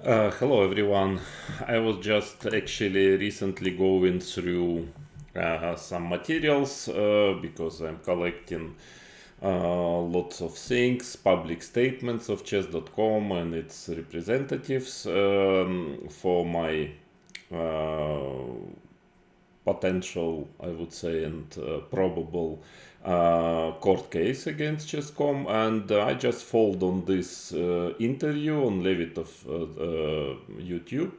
Hello everyone. I was just actually recently going through some materials because I'm collecting lots of things, public statements of chess.com and its representatives for my uh, potential, I would say, and probable court case against Chess.com, and I just followed on this interview on Levitov YouTube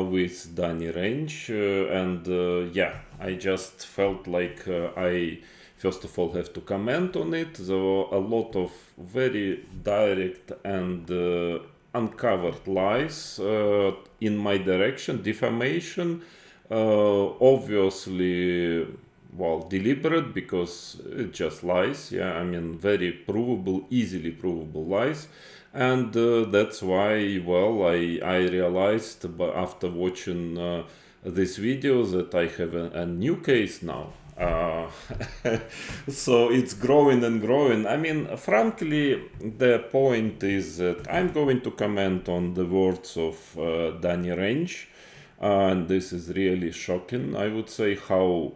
with Danny Range, and yeah, I just felt like I first of all have to comment on it. There were a lot of very direct and uncovered lies in my direction, defamation, obviously, well, deliberate because it just lies. Yeah, I mean, very provable, easily provable lies. And that's why, well, I realized after watching this video that I have a new case now. So it's growing and growing. I mean, frankly, the point is that I'm going to comment on the words of Danny Range, and this is really shocking. I would say how,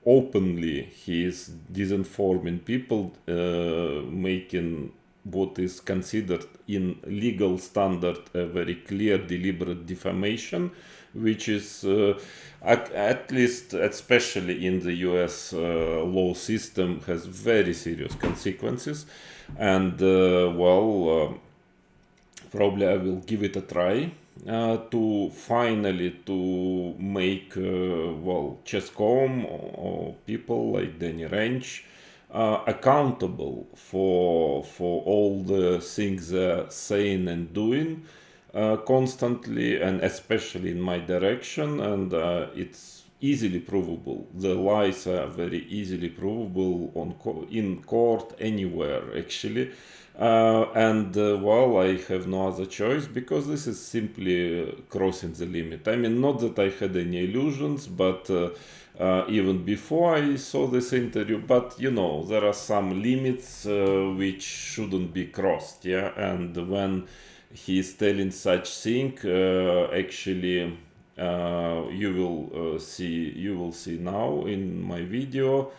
openly he is disinforming people, making what is considered in legal standard a very clear deliberate defamation, which is at least, especially in the US law system, has very serious consequences. And probably I will give it a try to finally to make Chess.com or people like Danny Ranch accountable for all the things they're saying and doing constantly, and especially in my direction. And it's easily provable. The lies are very easily provable in court anywhere actually. I have no other choice because this is simply crossing the limit. I mean, not that I had any illusions, but even before I saw this interview, but there are some limits which shouldn't be crossed. Yeah, and when he is telling such thing, actually, you will see now in my video.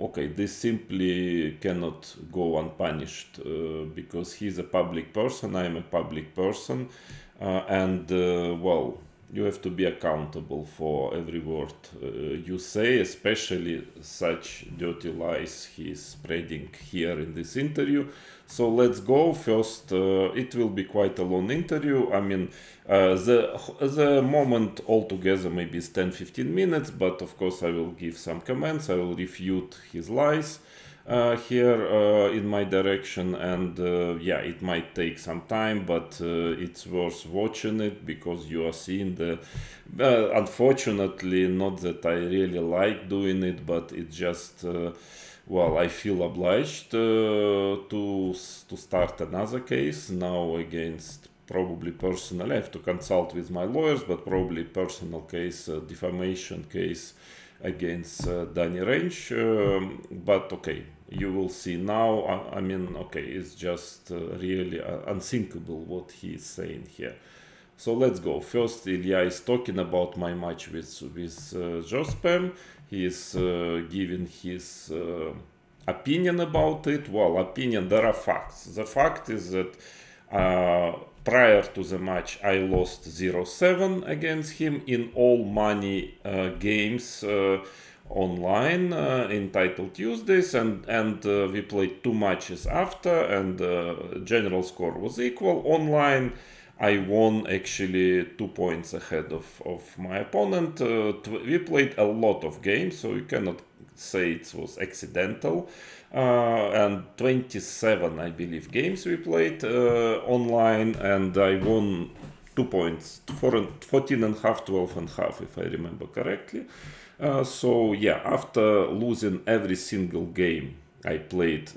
Okay, this simply cannot go unpunished because he's a public person, I'm a public person, and you have to be accountable for every word you say, especially such dirty lies he's spreading here in this interview. So let's go. First, it will be quite a long interview. I mean, the moment altogether maybe is 10-15 minutes, but of course I will give some comments. I will refute his lies here in my direction, and it might take some time, but it's worth watching it because you are seeing the unfortunately, not that I really like doing it, but it just I feel obliged to start another case now against, probably personal. I have to consult with my lawyers, but probably personal case, defamation case against Danny Range. But okay, you will see now. I mean, okay, it's just really unthinkable what he is saying here. So let's go. First, Ilya is talking about my match with Jospem. He is giving his opinion about it. Well, opinion, there are facts. The fact is that prior to the match, I lost 0-7 against him in all money games online in Title Tuesdays, and we played two matches after, and general score was equal. Online, I won actually 2 points ahead of my opponent. We played a lot of games, so you cannot say it was accidental. And 27, I believe, games we played online, and I won 2 points, 14 and a half, 12 and a half, if I remember correctly. After losing every single game I played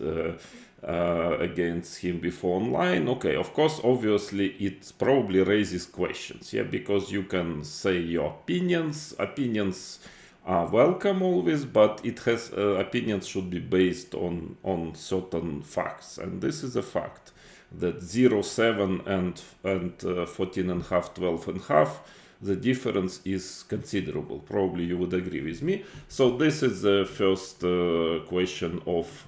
against him before online, okay, of course, obviously, it probably raises questions, yeah, because you can say your opinions. Opinions are welcome always, but it has opinions should be based on certain facts, and this is a fact that 0.7 and 14.5, 12.5, the difference is considerable. Probably you would agree with me. So this is the first question of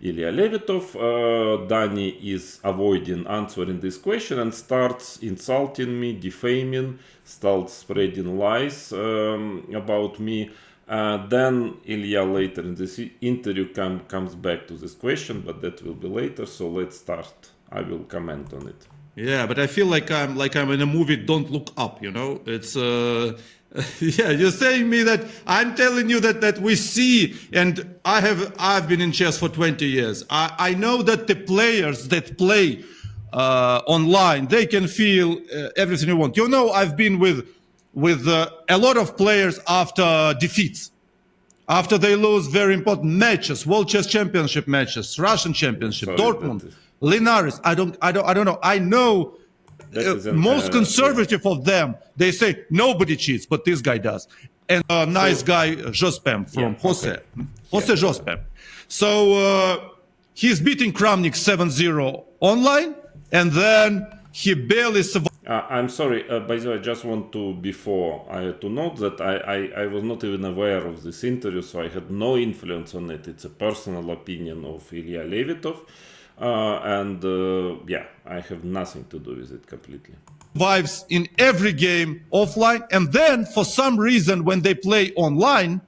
Ilya Levitov. Danny is avoiding answering this question and starts insulting me, defaming, starts spreading lies about me. Then Ilya later in this interview comes back to this question, but that will be later. So let's start. I will comment on it. Yeah, but I feel like I'm in a movie Don't Look Up, you know? It's yeah, you're saying me that I'm telling you that we see, and I've been in chess for 20 years. I know that the players that play online, they can feel everything you want. You know, I've been with a lot of players after defeats. After they lose very important matches, World Chess Championship matches, Russian Championship, Dortmund, Linares. I don't know. I know most conservative of them. They say nobody cheats, but this guy does. And a nice guy, Jospin from Jose Jospin. So he's beating Kramnik 7-0 online, and then he barely survived. I'm sorry, by the way, I just want to, before I had to note that I was not even aware of this interview, so I had no influence on it. It's a personal opinion of Ilya Levitov, and yeah, I have nothing to do with it completely. Survives in every game offline, and then for some reason when they play online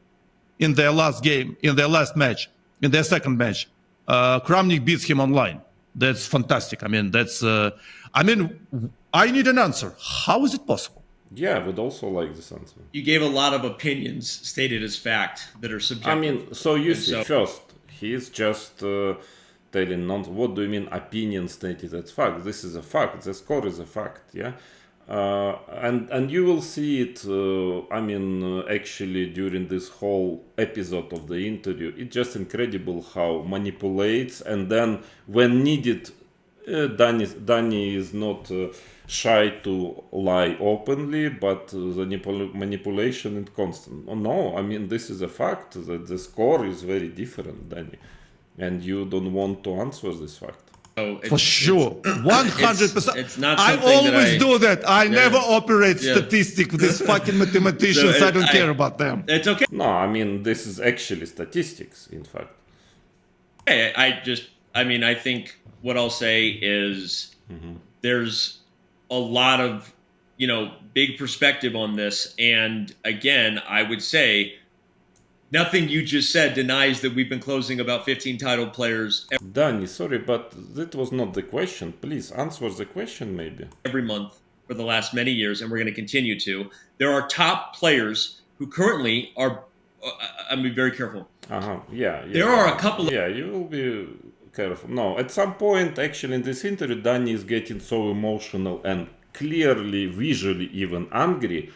in their last game, in their last match, in their second match, Kramnik beats him online. That's fantastic. I mean, that's I need an answer. How is it possible? Yeah, I would also like this answer. You gave a lot of opinions stated as fact that are subjective. I mean, so you see, first, he's just telling what do you mean opinion stated as fact? This is a fact. The score is a fact, yeah? And you will see it, actually during this whole episode of the interview. It's just incredible how manipulates, and then when needed, Danny is not shy to lie openly, but the manipulation is constant. Oh, no, I mean, this is a fact that the score is very different, Danny, and you don't want to answer this fact. Oh, for sure, 100%. It's not. I always do that. I never operate statistics with these fucking mathematicians. I don't care about them. It's okay. No, I mean, this is actually statistics, in fact. Hey, I think what I'll say is there's a lot of, big perspective on this. And again, I would say nothing you just said denies that we've been closing about 15 title players. Danny, sorry, but that was not the question. Please answer the question, maybe. Every month for the last many years, and we're going to continue to. There are top players who currently are, I'm being very careful. Yeah. There are a couple of... Yeah, you will be careful. No, at some point, actually, in this interview, Danny is getting so emotional and clearly, visually even angry,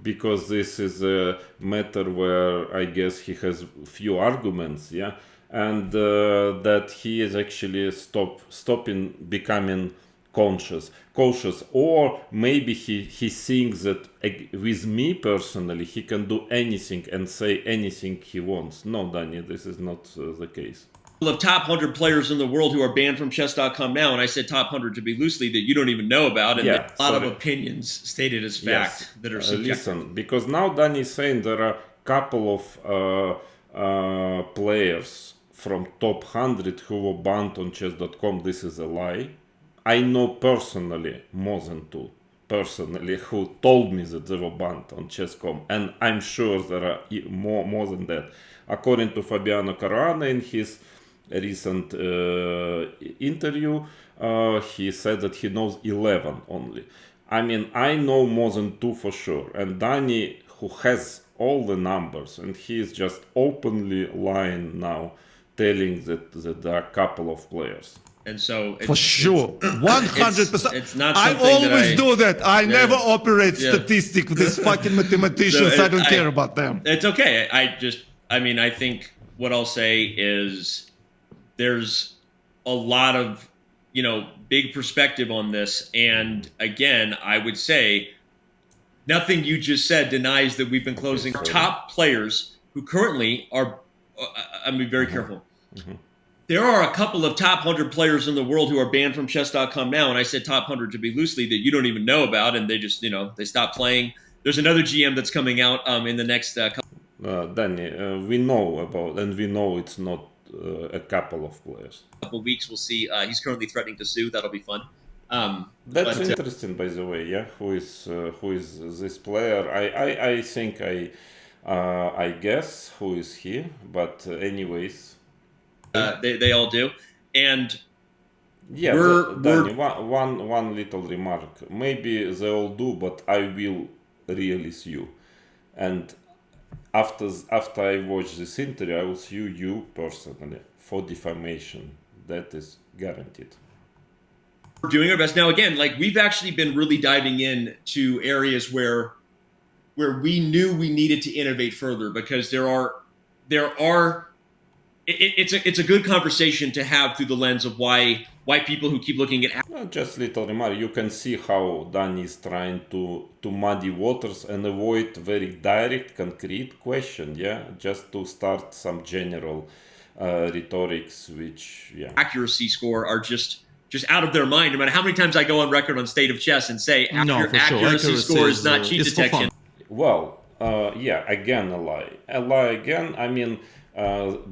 because this is a matter where I guess he has few arguments, yeah, and that he is actually stopping becoming cautious, or maybe he thinks that with me personally he can do anything and say anything he wants. No, Danny, this is not the case. Of top 100 players in the world who are banned from chess.com now, and I said top 100 to be loosely, that you don't even know about, and a lot of opinions stated as fact that are subjective. Listen, because now Danny is saying there are a couple of players from top 100 who were banned on chess.com. This is a lie. I know personally more than two who told me that they were banned on chess.com, and I'm sure there are more than that. According to Fabiano Caruana in his recent interview, he said that he knows 11 only. I mean, I know more than two for sure, and Danny, who has all the numbers, and he is just openly lying now, telling that there are a couple of players. And so for sure, 100%. It's not. I always do that. I never operate statistics with these fucking mathematicians. I don't care about them. It's okay. I think what I'll say is there's a lot of, big perspective on this. And again, I would say nothing you just said denies that we've been closing top players who currently are, I'm being very careful. there are a couple of top 100 players in the world who are banned from chess.com now. And I said top 100 to be loosely that you don't even know about. And they just, they stop playing. There's another GM that's coming out in the next Danny, we know about, and we know it's not a couple of players. couple weeks. We'll see. He's currently threatening to sue. That'll be fun. That's interesting, by the way. Yeah, who is this player? I think I guess who is he. But anyways, they all do. And yeah, Danny, one little remark. Maybe they all do, but I will really sue. And after I watch this interview, I will sue you personally for defamation. That is guaranteed. We're doing our best now. Again, like we've actually been really diving in to areas where we knew we needed to innovate further, because it's a good conversation to have through the lens of why people who keep looking at Just little remark. You can see how Dan is trying to muddy waters and avoid very direct, concrete question. Yeah, just to start some general rhetorics, which accuracy score are just out of their mind. No matter how many times I go on record on State of Chess and say accuracy score is not cheat detection. Well, again a lie. A lie again. I mean,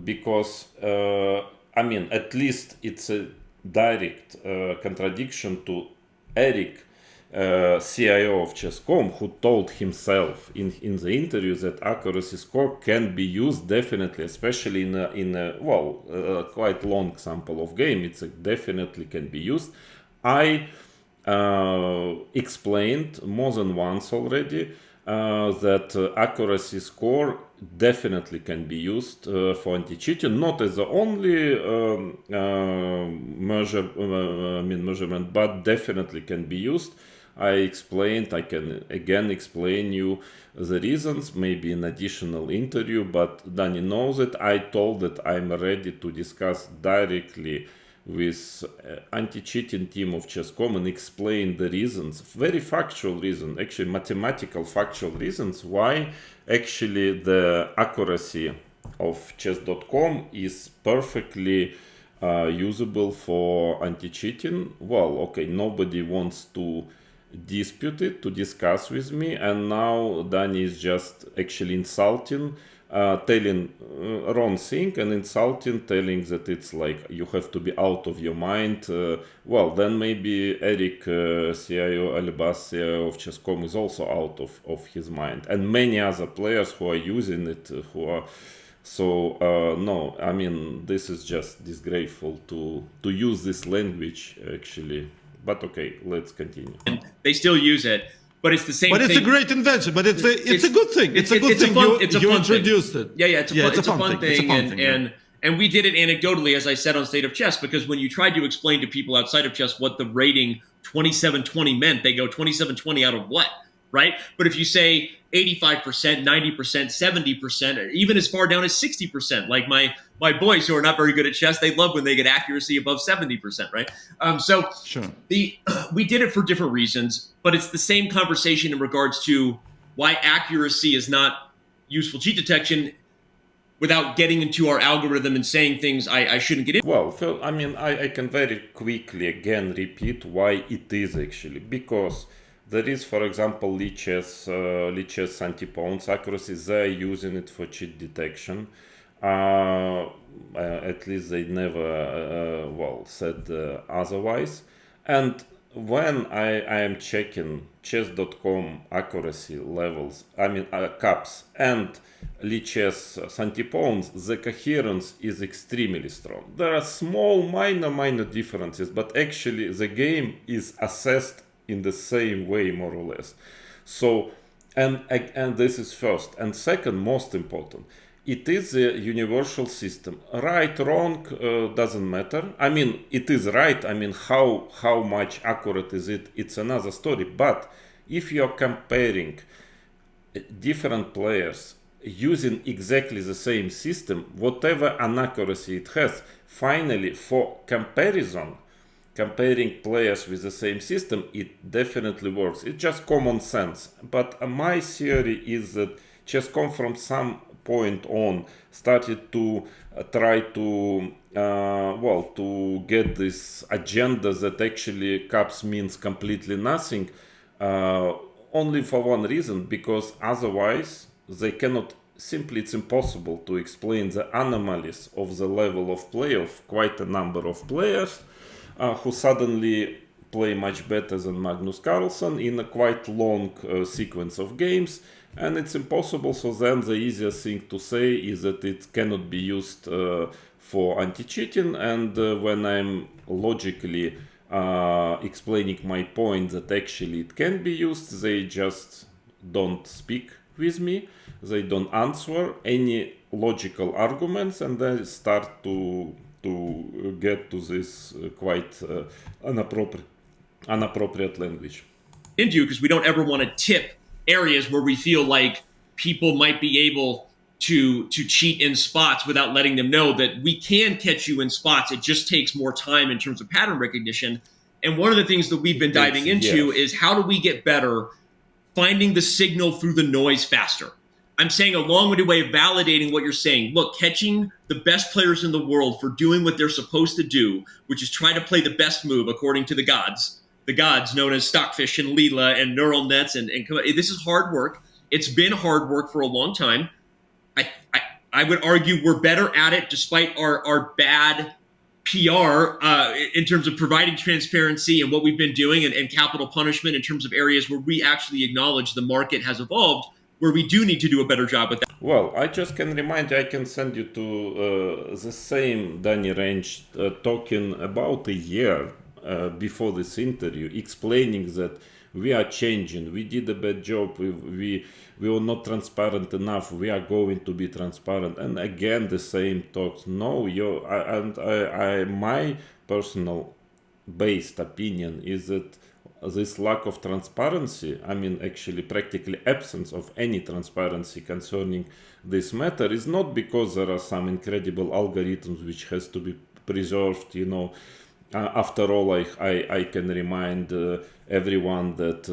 because at least it's a direct contradiction to Eric, CIO of Chess.com, who told himself in the interview that accuracy score can be used definitely, especially in a quite long sample of game. It's definitely can be used. I explained more than once already that accuracy score definitely can be used for anti-cheating, not as the only measurement, but definitely can be used. I explained, I can again explain you the reasons, maybe in additional interview, but Danny knows it. I told that I'm ready to discuss directly with anti-cheating team of Chess.com and explain the reasons, very factual reason, actually mathematical factual reasons why actually the accuracy of chess.com is perfectly usable for anti-cheating. Well, okay, nobody wants to dispute it, to discuss with me, and now Danny is just actually insulting, telling wrong thing and insulting, telling that it's like you have to be out of your mind. Well, then maybe Eric, CIO, Alibas, CIO of Chess.com is also out of his mind, and many other players who are using it, who are so no, I mean, this is just disgraceful to use this language actually. But okay, let's continue. And they still use it, but it's the same. But thing. It's a great invention. But it's a good thing. It's a good thing. You introduced it. Yeah, it's a fun thing. And we did it anecdotally, as I said on State of Chess, because when you tried to explain to people outside of chess what the rating 2720 meant, they go 2720 out of what, right? But if you say 85%, 90%, 70%, or even as far down as 60%, like my boys who are not very good at chess, they love when they get accuracy above 70%, right? So sure. We did it for different reasons, but it's the same conversation in regards to why accuracy is not useful cheat detection without getting into our algorithm and saying things I shouldn't get into. Well, Phil, I mean, I can very quickly again repeat why it is actually, because there is, for example, Lichess anti-pawns accuracy. They're using it for cheat detection. At least they never said otherwise. And when I am checking chess.com accuracy levels, I mean caps, and Lichess anti-pawns, the coherence is extremely strong. There are small minor differences, but actually the game is assessed in the same way, more or less. So, and this is first. And second, most important, it is a universal system. Right, wrong, doesn't matter. I mean, it is right. I mean, how much accurate is it? It's another story. But if you're comparing different players using exactly the same system, whatever inaccuracy it has, finally, for comparing players with the same system, it definitely works. It's just common sense. But my theory is that Chess.com from some point on started to try to to get this agenda that actually caps means completely nothing, only for one reason, because otherwise they cannot, simply it's impossible to explain the anomalies of the level of play of quite a number of players who suddenly play much better than Magnus Carlsen in a quite long sequence of games. And it's impossible, so then the easiest thing to say is that it cannot be used for anti-cheating. And when I'm logically explaining my point that actually it can be used, they just don't speak with me, they don't answer any logical arguments, and they start to get to this quite inappropriate language. Into because we don't ever want to tip areas where we feel like people might be able to cheat in spots without letting them know that we can catch you in spots. It just takes more time in terms of pattern recognition. And one of the things that we've been diving into is how do we get better finding the signal through the noise faster? I'm saying a long-winded way of validating what you're saying. Look, catching the best players in the world for doing what they're supposed to do, which is try to play the best move according to the gods known as Stockfish and Leela and neural nets. And this is hard work. It's been hard work for a long time. I would argue we're better at it despite our bad PR in terms of providing transparency and what we've been doing and capital punishment in terms of areas where we actually acknowledge the market has evolved, where we do need to do a better job with that. Well, I just can remind you, I can send you to the same Danny Range talking about a year before this interview, explaining that we are changing, we did a bad job, we were not transparent enough, we are going to be transparent, and again the same talks. No, my personal based opinion is that this lack of transparency, I mean actually practically absence of any transparency concerning this matter, is not because there are some incredible algorithms which has to be preserved, after all, I can remind everyone that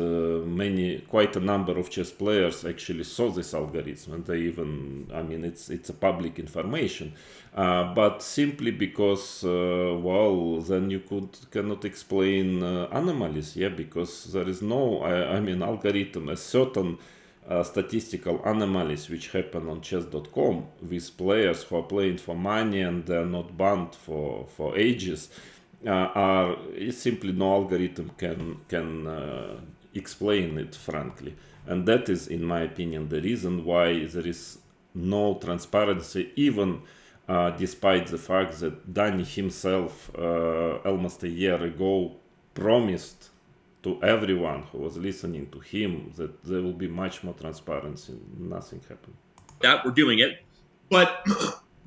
quite a number of chess players actually saw this algorithm, and they even, I mean, it's a public information, but simply because, then you cannot explain anomalies, because there is no, algorithm, a certain statistical anomalies which happen on chess.com with players who are playing for money and they're not banned for ages. Are simply no algorithm can explain it frankly, and that is, in my opinion, the reason why there is no transparency, even despite the fact that Danny himself almost a year ago promised to everyone who was listening to him that there will be much more transparency. Nothing happened. That we're doing it, but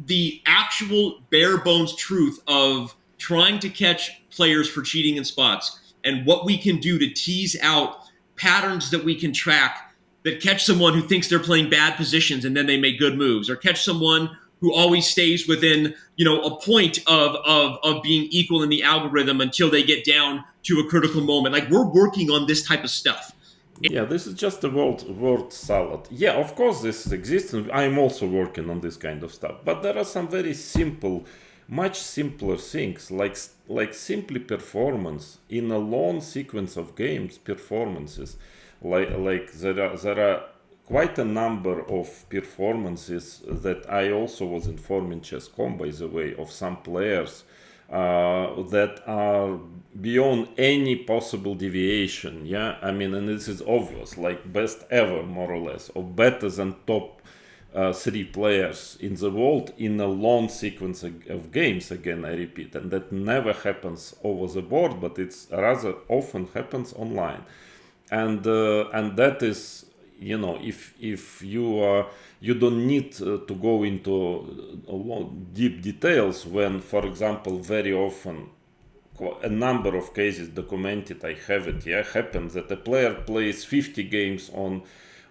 the actual bare bones truth of trying to catch players for cheating in spots and what we can do to tease out patterns that we can track that catch someone who thinks they're playing bad positions and then they make good moves, or catch someone who always stays within, a point of being equal in the algorithm until they get down to a critical moment. Like, we're working on this type of stuff. Yeah, this is just a word salad. Yeah, of course this exists, and I'm also working on this kind of stuff. But there are some very simple, much simpler things, like simply performance in a long sequence of games, performances. Like there are quite a number of performances that I also was informed in Chess.com, by the way, of some players that are beyond any possible deviation. Yeah, I mean, and this is obvious, like best ever, more or less, or better than top 3 players in the world in a long sequence of games. Again, I repeat, and that never happens over the board, but it's rather often happens online, and that is, if you don't need to go into deep details when, for example, very often a number of cases documented, I have it, happens that a player plays 50 games on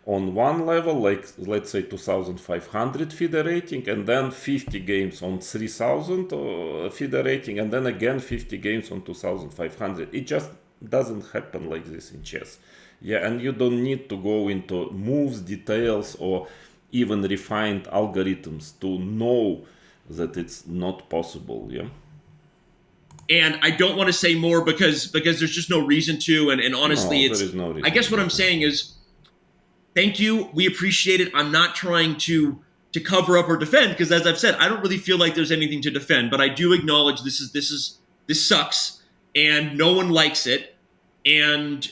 one level, like let's say 2500 FIDE rating, and then 50 games on 3000 FIDE rating, and then again 50 games on 2500. It just doesn't happen like this in chess. And you don't need to go into moves, details, or even refined algorithms to know that it's not possible. Yeah. And I don't want to say more because there's just no reason to. And honestly, there is no reason. I guess what I'm saying is, thank you. We appreciate it. I'm not trying to cover up or defend because, as I've said, I don't really feel like there's anything to defend. But I do acknowledge this sucks, and no one likes it. And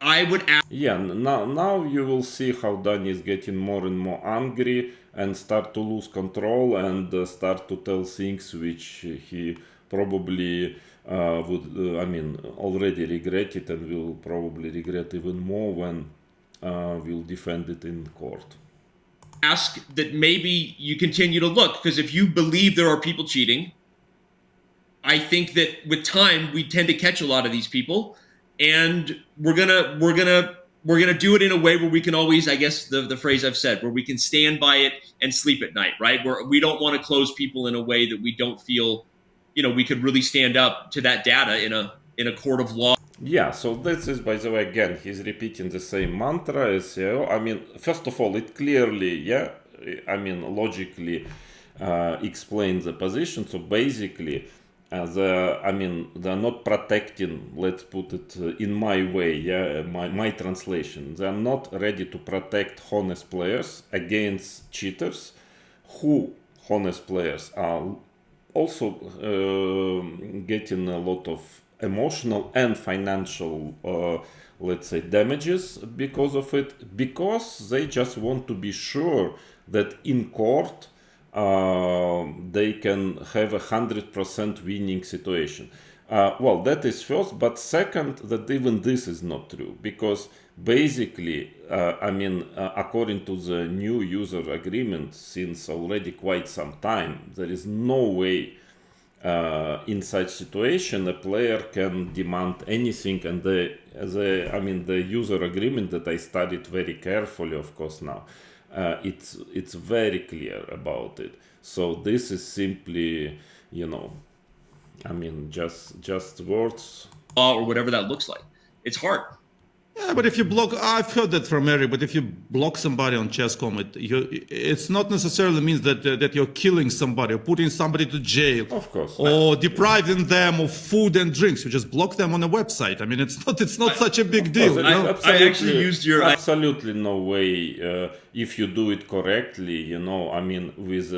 I would ask. Yeah. Now you will see how Danny is getting more and more angry and start to lose control and start to tell things which he probably would already regret it and will probably regret even more when we'll defend it in court. Ask that maybe you continue to look, because if you believe there are people cheating, I think that with time we tend to catch a lot of these people, and we're gonna do it in a way where we can always, I guess the phrase I've said, where we can stand by it and sleep at night, right? Where we don't want to close people in a way that we don't feel, we could really stand up to that data in a court of law. Yeah, so this is, by the way, again, he's repeating the same mantra as CEO. I mean, first of all, it clearly, logically explains the position. So basically, they're not protecting, let's put it in my way, my translation. They're not ready to protect honest players against cheaters, who honest players are also getting a lot of emotional and financial, let's say, damages because of it, because they just want to be sure that in court they can have 100% winning situation. Well, that is first, but second, that even this is not true, because basically, according to the new user agreement, since already quite some time, there is no way in such situation a player can demand anything, and the user agreement that I studied very carefully, of course, now it's very clear about it. So this is simply, just words. Or whatever that looks like. It's hard. Yeah, but if you block, I've heard that from Eric, but if you block somebody on Chess.com, it's not necessarily means that you're killing somebody or putting somebody to jail. Of course. Or depriving them of food and drinks. You just block them on a website. I mean, it's not such a big deal. I actually used your... Absolutely no way, if you do it correctly, with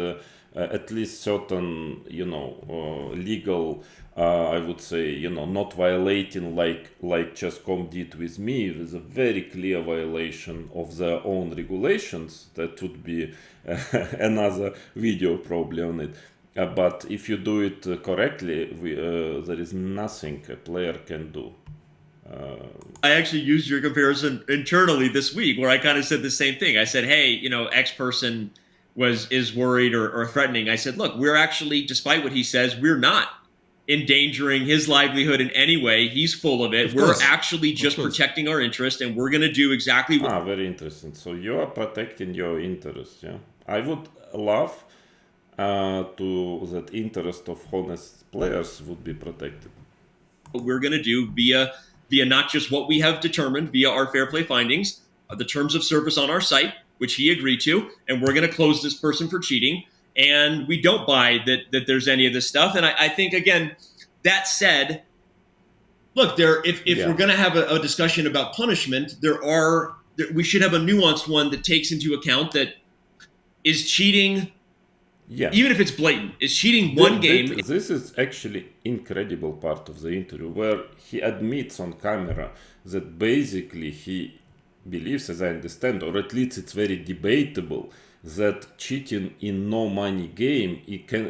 at least certain, legal... I would say, not violating like Chess.com did with me, with a very clear violation of their own regulations. That would be another video probably on it. But if you do it correctly, there is nothing a player can do. I actually used your comparison internally this week, where I kind of said the same thing. I said, hey, X person is worried or threatening. I said, look, we're actually, despite what he says, we're not endangering his livelihood in any way. He's full of it. We're actually just protecting our interest, and we're going to do exactly what... very interesting. So you are protecting your interest, yeah? I would love that interest of honest players would be protected. What we're going to do via not just what we have determined via our fair play findings, the terms of service on our site, which he agreed to, and we're going to close this person for cheating. And we don't buy that there's any of this stuff. And I think, again, that said, look, if we're going to have a discussion about punishment, we should have a nuanced one that takes into account that is cheating, even if it's blatant, is cheating one game. This is actually incredible part of the interview, where he admits on camera that basically he believes, as I understand, or at least it's very debatable, that cheating in no money game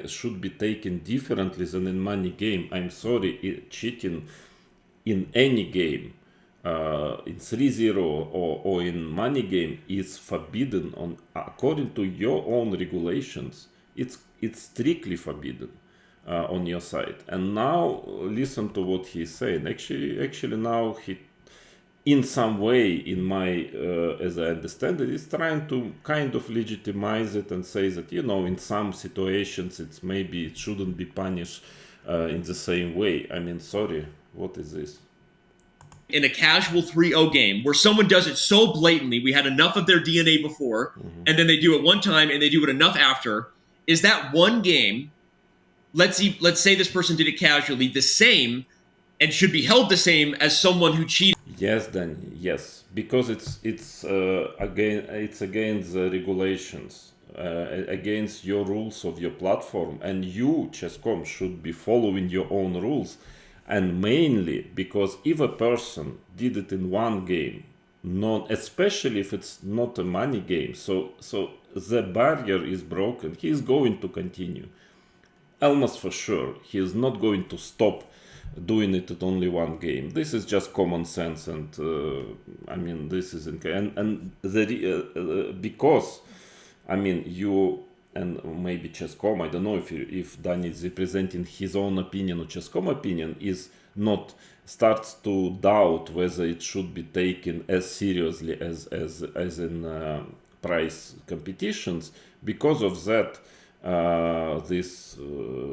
should be taken differently than in money game. I'm sorry, cheating in any game, in 3-0 or in money game, is forbidden according to your own regulations. It's strictly forbidden on your side. And now listen to what he's saying. Actually now he, in some way, as I understand it, is trying to kind of legitimize it and say that, in some situations it shouldn't be punished in the same way. I mean, sorry, what is this? In a casual 3-0 game where someone does it so blatantly, we had enough of their DNA before, and then they do it one time and they do it enough after, is that one game, let's say this person did it casually, the same and should be held the same as someone who cheated. Yes, then yes, because it's against the regulations, against your rules of your platform, and you, Chess.com, should be following your own rules, and mainly because if a person did it in one game, not especially if it's not a money game, so the barrier is broken, he is going to continue, almost for sure. He is not going to stop doing it at only one game. This is just common sense, and I mean, this is because I mean, you and maybe Chess.com, I don't know if Danny is representing his own opinion or Chess.com opinion, is not starts to doubt whether it should be taken as seriously as in prize competitions. Because of that, this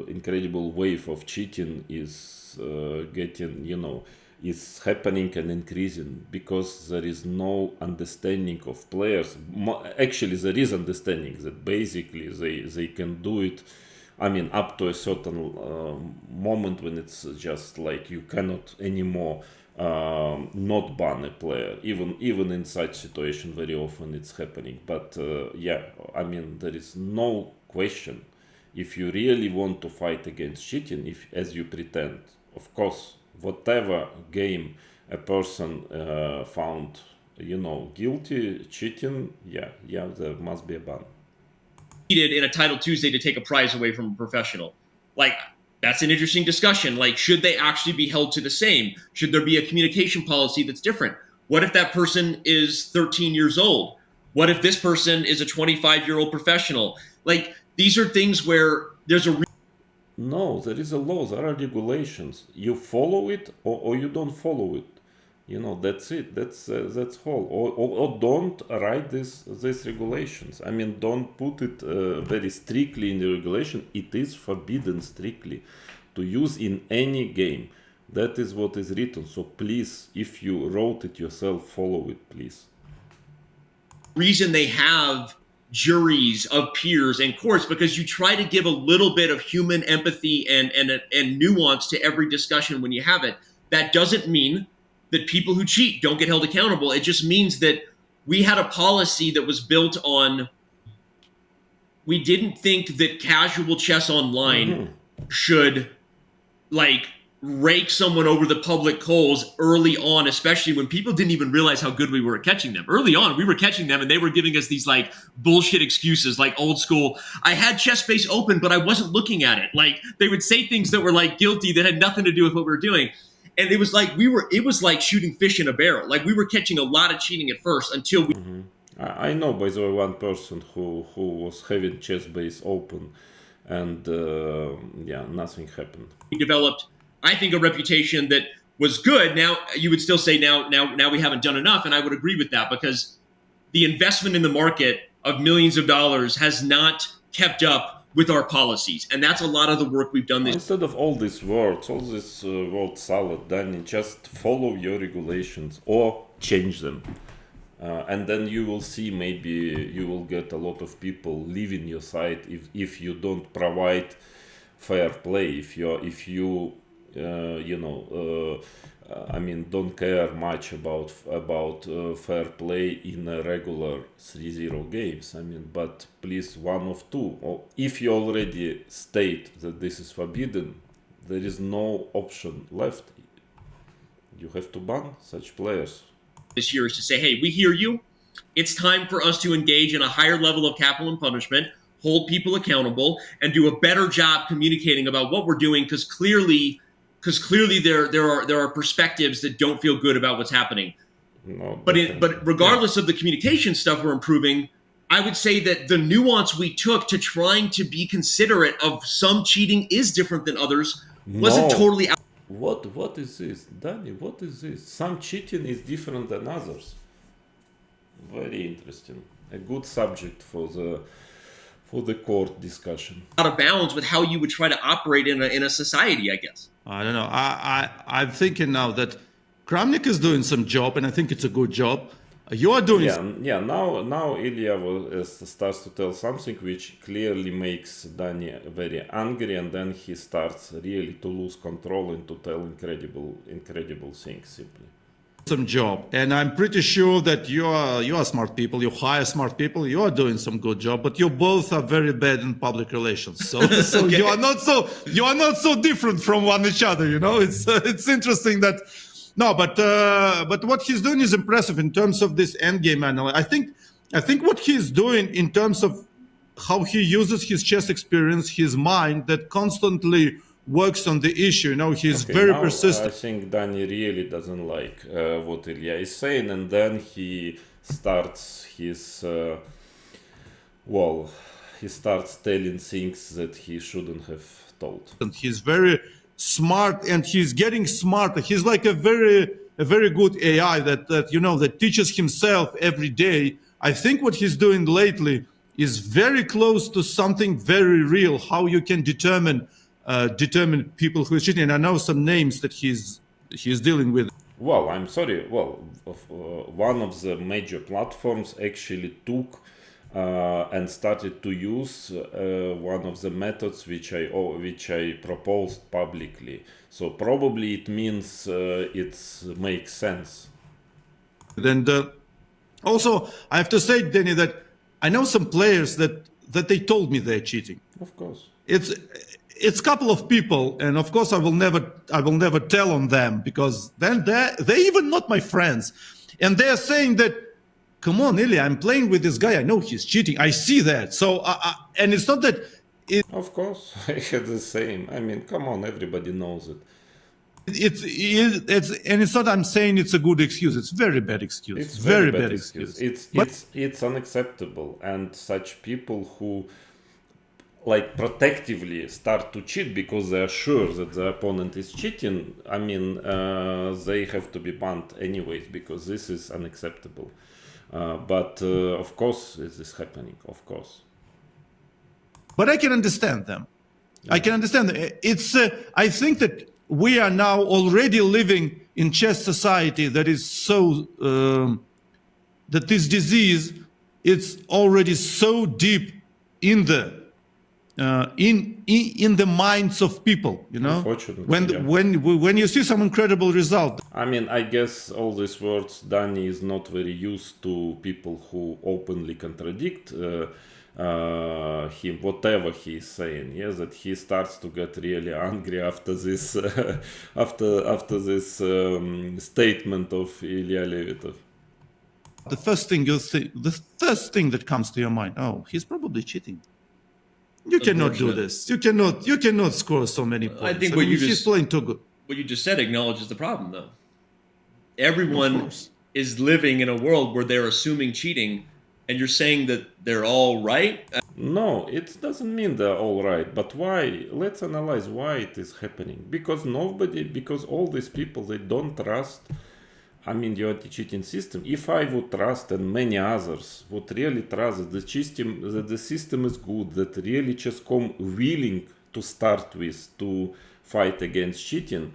incredible wave of cheating is is happening and increasing, because there is no understanding of players. Actually, there is understanding that basically they can do it, I mean, up to a certain moment when it's just like you cannot anymore not ban a player. Even in such situation, very often it's happening. But yeah, I mean, there is no question. If you really want to fight against cheating, if as you pretend, of course, whatever game a person found, guilty cheating, yeah, there must be a ban. In a Title Tuesday to take a prize away from a professional. Like, that's an interesting discussion. Like, should they actually be held to the same? Should there be a communication policy that's different? What if that person is 13 years old? What if this person is a 25-year-old professional? Like, these are things where there's a No, there is a law, there are regulations. You follow it or you don't follow it. That's it. That's all. Or don't write these regulations. I mean, don't put it very strictly in the regulation. It is forbidden strictly to use in any game. That is what is written. So please, if you wrote it yourself, follow it, please. Reason they have juries of peers and courts, because you try to give a little bit of human empathy and nuance to every discussion when you have it. That doesn't mean that people who cheat don't get held accountable. It just means that we had a policy that was built on, we didn't think that casual chess online should like rake someone over the public coals early on, especially when people didn't even realize how good we were at catching them. Early on, we were catching them and they were giving us these like bullshit excuses, like old school. I had chess space open, but I wasn't looking at it. Like they would say things that were like guilty that had nothing to do with what we were doing. And it was like it was like shooting fish in a barrel. Like we were catching a lot of cheating at first until we. I know, by the way, one person who was having chess base open, and nothing happened. We developed, I think, a reputation that was good. Now you would still say now we haven't done enough, and I would agree with that, because the investment in the market of millions of dollars has not kept up with our policies, and that's a lot of the work we've done. Instead of all this word salad, then just follow your regulations or change them, and then you will see, maybe you will get a lot of people leaving your site if you don't provide fair play. If you don't care much about fair play in a regular 3-0 games. I mean, but please, one of two. Or if you already state that this is forbidden, there is no option left. You have to ban such players. This year is to say, hey, we hear you. It's time for us to engage in a higher level of capital and punishment, hold people accountable, and do a better job communicating about what we're doing, because clearly there are perspectives that don't feel good about what's happening. No, but regardless of the communication stuff we're improving, I would say that the nuance we took to trying to be considerate of some cheating is different than others. Wasn't totally out. What is this, Danny? What is this? Some cheating is different than others. Very interesting. A good subject for the court discussion. Out of bounds with how you would try to operate in a society, I guess. I don't know. I'm thinking now that Kramnik is doing some job, and I think it's a good job. You are doing Yeah. Now Ilya starts to tell something which clearly makes Danny very angry, and then he starts really to lose control and to tell incredible things simply. some job, and I'm pretty sure that you are smart people. You hire smart people. You are doing some good job, but you both are very bad in public relations. So Okay. you are not so different from one each other. You know, it's interesting that. No, but what he's doing is impressive in terms of this endgame analysis. I think what he's doing in terms of how he uses his chess experience, his mind that constantly works on the issue. You know, he's Okay, very now persistent. I think Danny really doesn't like what Ilya is saying, and then he starts his he starts telling things that he shouldn't have told. And he's very smart, and he's getting smarter. He's like a very good AI that you know that teaches himself every day. I think what he's doing lately is very close to something very real. How you can determine people who are cheating. And I know some names that he's dealing with. Well, I'm sorry. Well, one of the major platforms actually took and started to use one of the methods which I proposed publicly. So probably it means it makes sense. And also, I have to say, Danny, that I know some players that they told me they're cheating. Of course. It's a couple of people, and of course I will never tell on them, because then they're even not my friends, and they're saying that, come on, Ilya, I'm playing with this guy, I know he's cheating, I see that. So and it's not that Of course, I had the same. I mean, come on, everybody knows it. it's not I'm saying it's a good excuse. It's very bad excuse. It's very bad excuse. It's unacceptable, and such people who like protectively start to cheat because they are sure that the opponent is cheating, I mean, they have to be banned anyways, because this is unacceptable. But of course this is happening, of course. But I can understand them. I can understand them. I think that we are now already living in chess society that is so that this disease, it's already so deep in the in the minds of people, you know. Unfortunately, When you see some incredible result. I mean, I guess all these words, Danny is not very used to people who openly contradict him, whatever he is saying. Yes, that he starts to get really angry after this after this statement of Ilya Levitov. The first thing that comes to your mind, oh, he's probably cheating. You cannot do this. You cannot score so many points. I think he's playing too good. What you just said acknowledges the problem, though. Everyone is living in a world where they're assuming cheating, and you're saying that they're all right? No, it doesn't mean they're all right. But why? Let's analyze why it is happening. Because all these people, they don't trust, I mean, the anti-cheating system. If I would trust, and many others would really trust that the system is good, that really Chess.com willing to start with to fight against cheating,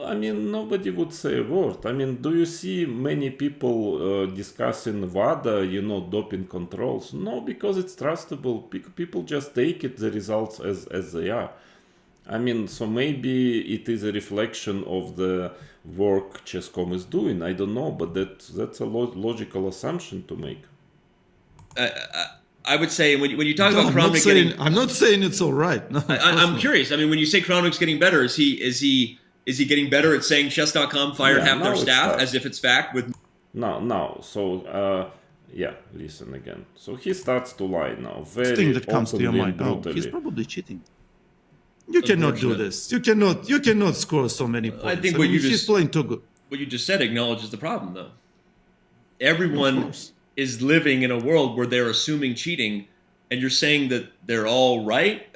I mean, nobody would say a word. I mean, do you see many people discussing WADA, doping controls? No, because it's trustable. People just take the results as they are. I mean, so maybe it is a reflection of the work Chess.com is doing. I don't know, but that's a logical assumption to make. I would say when you talk about Kronvik I'm not saying it's all right. No, I'm curious. I mean, when you say Kronvik's getting better, is he getting better at saying Chess.com fired half their staff as if it's fact? No. So listen again. So he starts to lie now. Very thing that comes to your mind. Oh, he's probably cheating. You cannot do this. You cannot score so many points. I think he's playing too good. What you just said acknowledges the problem, though. Everyone is living in a world where they're assuming cheating, and you're saying that they're all right.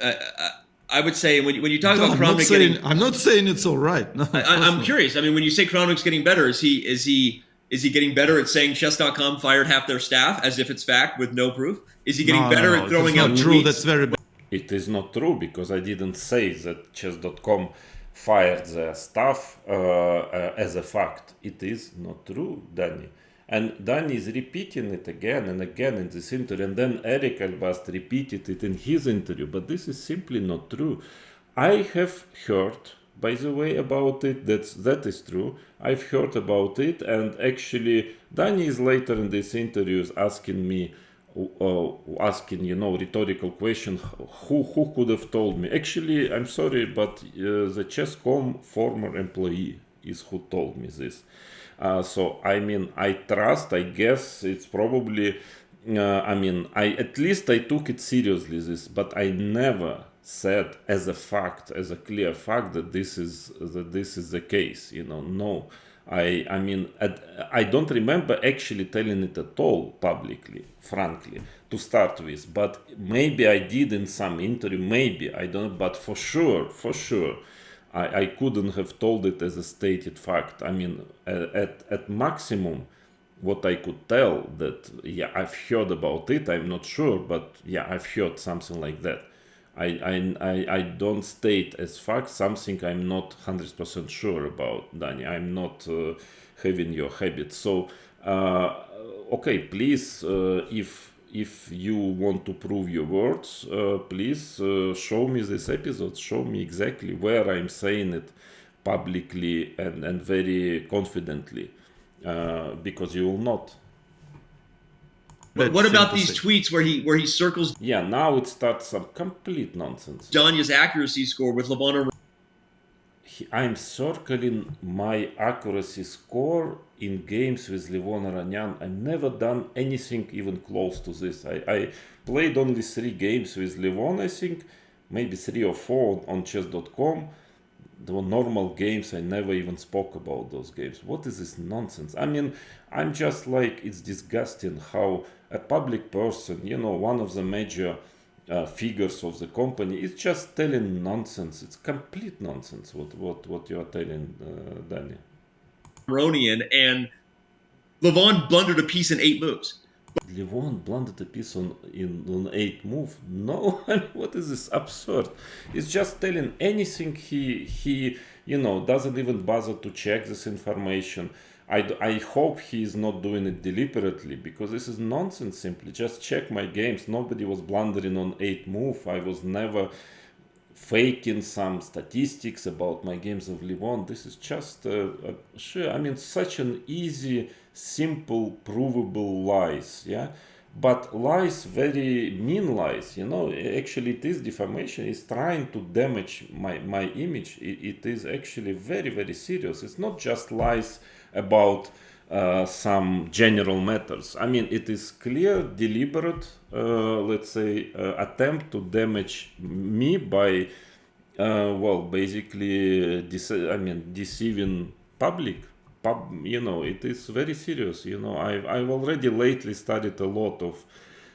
I would say when you talk about Kronvik I'm not saying it's all right. No, I'm curious. I mean, when you say Kronvik's getting better, is he getting better at saying Chess.com fired half their staff as if it's fact with no proof? Is he getting better at throwing out true? tweets? That's very bad. It is not true, because I didn't say that Chess.com fired their staff as a fact. It is not true, Danny. And Danny is repeating it again and again in this interview, and then Eric Albast repeated it in his interview, but this is simply not true. I have heard, by the way, about it, that is true. I've heard about it, and actually Danny is later in these interviews asking me, rhetorical question, who could have told me? Actually, I'm sorry, but the Chess.com former employee is who told me this. So I mean, I trust. I guess it's probably. At least I took it seriously. This, but I never said as a fact, as a clear fact, that this is the case. No. I don't remember actually telling it at all publicly, frankly, to start with. But maybe I did in some interview. Maybe I don't. But for sure. I couldn't have told it as a stated fact. I mean, at maximum, what I could tell that, yeah, I've heard about it. I'm not sure, but yeah, I've heard something like that. I don't state as fact something I'm not 100% sure about, Danny. I'm not having your habit. So, okay, please, if you want to prove your words, please show me this episode. Show me exactly where I'm saying it publicly and very confidently, because you will not. But what about these tweets where he circles? Yeah, now it starts some complete nonsense. Danya's accuracy score with Levon. I'm circling my accuracy score in games with Levon Aranyan. I've never done anything even close to this. I played only 3 games with Levon, I think, maybe 3 or 4 on chess.com. They were normal games. I never even spoke about those games. What is this nonsense? I mean, I'm just like, it's disgusting how a public person, one of the major figures of the company, is just telling nonsense. It's complete nonsense what you are telling, Danny. And Levon blundered a piece in 8 moves. Levon blundered a piece on 8 move. No, what is this absurd? It's just telling anything. He doesn't even bother to check this information. I hope he is not doing it deliberately, because this is nonsense. Simply just check my games. Nobody was blundering on 8 move. I was never faking some statistics about my games of Levon. This is just such an easy, simple, provable lies. Yeah, but lies, very mean lies. Actually, it is defamation. It's trying to damage my image. It is actually very, very serious. It's not just lies about some general matters. I mean, it is clear, deliberate, attempt to damage me by, basically, deceiving public. It is very serious. I've already lately studied a lot of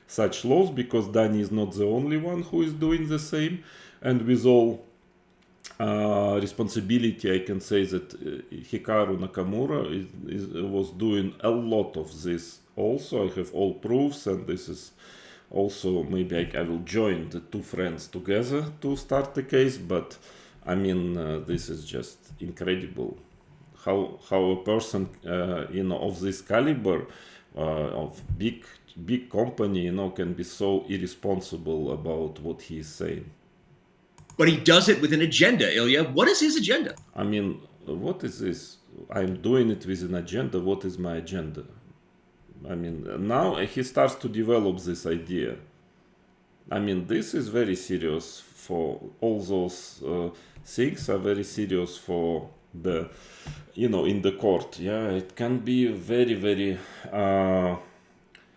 such laws, because Danny is not the only one who is doing the same, and with all responsibility, I can say that Hikaru Nakamura was doing a lot of this also. I have all proofs, and this is also, maybe I will join the 2 friends together to start the case, but I mean, this is just incredible how a person of this caliber, of big company, can be so irresponsible about what he is saying. But he does it with an agenda, Ilya. What is his agenda? I mean, what is this? I'm doing it with an agenda. What is my agenda? I mean, now he starts to develop this idea. I mean, this is very serious. For all those things are very serious for the, in the court. Yeah, it can be very, very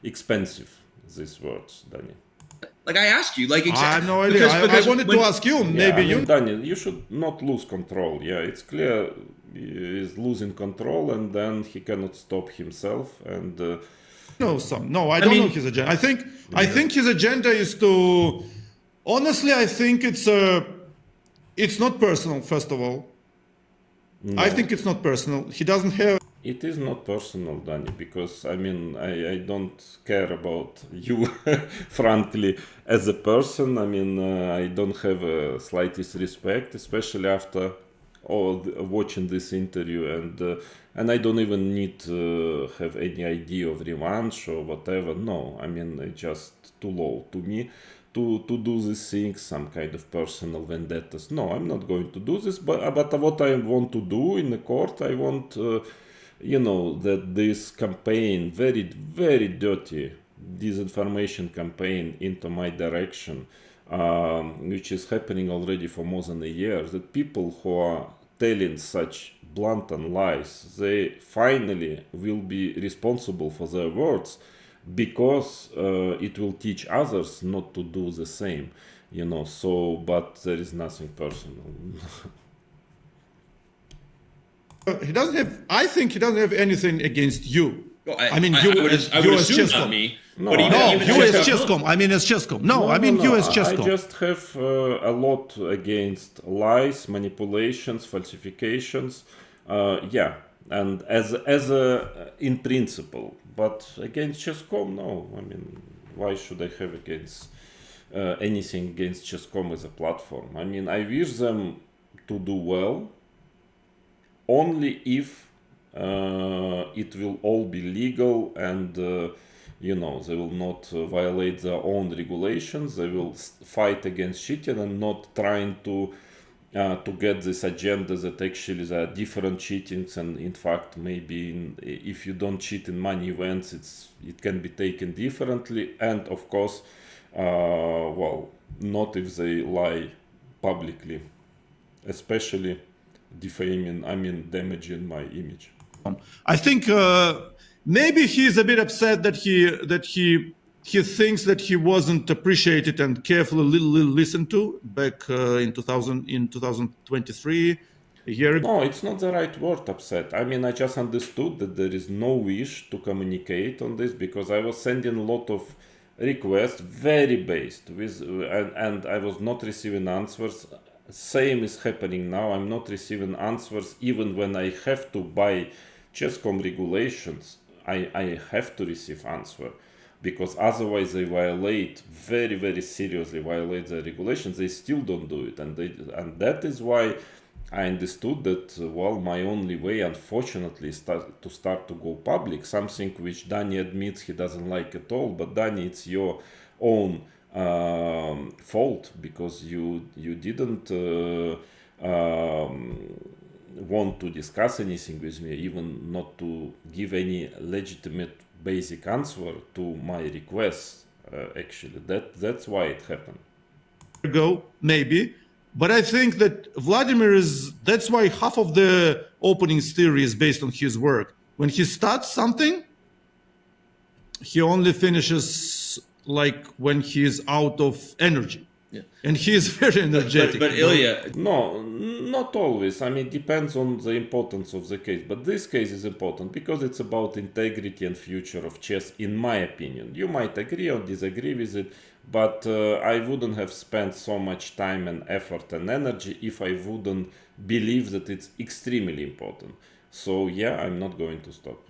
expensive, these words, Danny. Like I asked you, I have no idea. I wanted to ask you. Maybe Daniel, you should not lose control. Yeah, it's clear he is losing control, and then he cannot stop himself. And I don't know his agenda. I think his agenda is to. Honestly, I think it's not personal. First of all, no. I think it's not personal. He doesn't have. It is not personal, Danny, because I mean, I don't care about you, frankly, as a person. I mean, I don't have a slightest respect, especially after watching this interview, and I don't even need to have any idea of revanche or whatever. No, I mean, it's just too low to me to do these things, some kind of personal vendettas. No, I'm not going to do this. But what I want to do in the court, I want, that this campaign, very, very dirty disinformation campaign into my direction, which is happening already for more than a year, that people who are telling such blatant lies, they finally will be responsible for their words, because it will teach others not to do the same, so, but there is nothing personal. I think he doesn't have anything against you. Well, I mean, I would as assume Chesscom. not me. No, but No, even you as Chesscom. Chesscom. I mean, as Chesscom. No, I mean, you as I Chesscom. just have a lot against lies, manipulations, falsifications. Yeah, and as a in principle, but against Chesscom, no. I mean, why should I have against anything against Chesscom as a platform? I mean, I wish them to do well, only if it will all be legal and they will not violate their own regulations. They will fight against cheating and not trying to get this agenda that actually there are different cheatings, and in fact maybe if you don't cheat in money events, it can be taken differently, and of course not if they lie publicly, especially defaming, damaging my image. I think maybe he's a bit upset that he thinks that he wasn't appreciated and carefully listened to back in 2023, a year ago. No, it's not the right word, upset. I mean, I just understood that there is no wish to communicate on this, because I was sending a lot of requests, very based with, and I was not receiving answers. Same is happening now. I'm not receiving answers even when I have to buy Chesscom regulations. I have to receive answer, because otherwise they violate, very, very seriously violate the regulations. They still don't do it, and that is why I understood that my only way, unfortunately, is to start to go public. Something which Danny admits he doesn't like at all. But Danny, it's your own fault, because you didn't want to discuss anything with me, even not to give any legitimate basic answer to my requests. Actually, that's why it happened. Ago, maybe. But I think that Vladimir that's why half of the openings theory is based on his work. When he starts something, he only finishes like when he is out of energy. Yeah. And he is very energetic. But Ilya, No, not always. I mean, it depends on the importance of the case. But this case is important because it's about integrity and future of chess, in my opinion. You might agree or disagree with it, but I wouldn't have spent so much time and effort and energy if I wouldn't believe that it's extremely important. So yeah, I'm not going to stop.